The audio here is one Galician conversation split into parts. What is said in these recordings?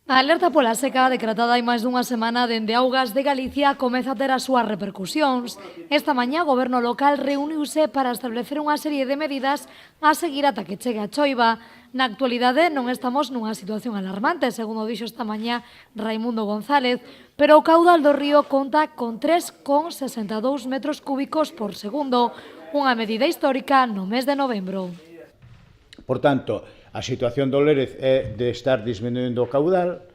A alerta pola seca decretada hai máis dunha semana dende Augas de Galicia comeza a ter as súas repercusións. Esta mañá o goberno local reuniuse para establecer unha serie de medidas a seguir ata que chegue a choiva. Na actualidade non estamos nunha situación alarmante, segundo dixo esta mañá Raimundo González, pero o caudal do río conta con 3,62 metros cúbicos por segundo, unha medida histórica no mes de novembro. Por tanto, a situación do Lérez é de estar disminuindo o caudal,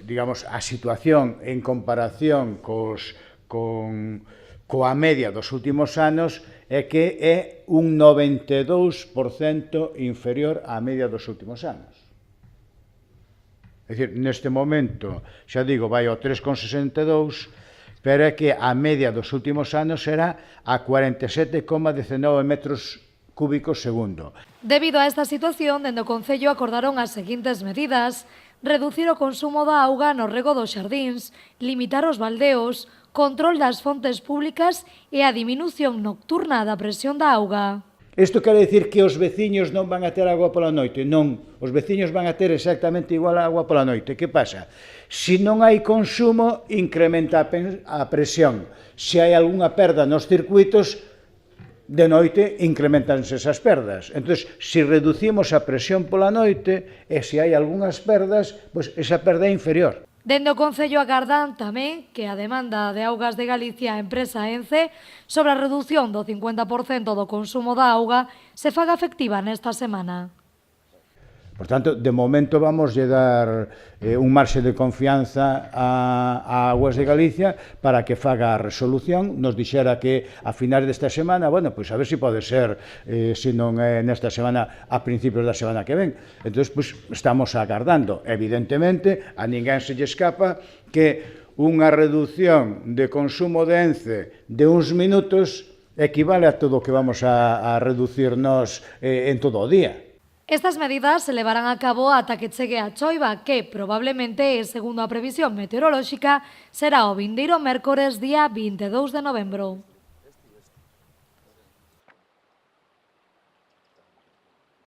digamos, a situación en comparación coa media dos últimos anos é que é un 92% inferior á media dos últimos anos. É dicir, neste momento, xa digo, vai ao 3,62, pero é que a media dos últimos anos era a 47,19 metros cúbicos segundo. Debido a esta situación, dende o Concello acordaron as seguintes medidas: reducir o consumo da auga no rego dos xardíns, limitar os baldeos, control das fontes públicas e a diminución nocturna da presión da auga. Isto quere dicir que os veciños non van a ter agua pola noite? Non, os veciños van a ter exactamente igual a agua pola noite. Que pasa? Se non hai consumo, incrementa a presión. Se hai algunha perda nos circuitos, de noite incrementanse esas perdas. Entón, se reducimos a presión pola noite e se hai algunhas perdas, pois esa perda é inferior. Dende o Concello agardan tamén que a demanda de Augas de Galicia a empresa ENCE sobre a reducción do 50% do consumo da auga se faga efectiva nesta semana. Por tanto, de momento vamos a dar un marxe de confianza a Augas de Galicia para que faga a resolución. Nos dixera que a finais desta semana, bueno, pois a ver se pode ser, se non é nesta semana, a principios da semana que ven. Entón, pois, estamos agardando. Evidentemente, a ninguén se lle escapa que unha reducción de consumo de ENCE de uns minutos equivale a todo o que vamos a reducir nós en todo o día. Estas medidas se levarán a cabo ata que chegue a choiva, que probablemente, segundo a previsión meteorolóxica, será o vindeiro mércores día 22 de novembro.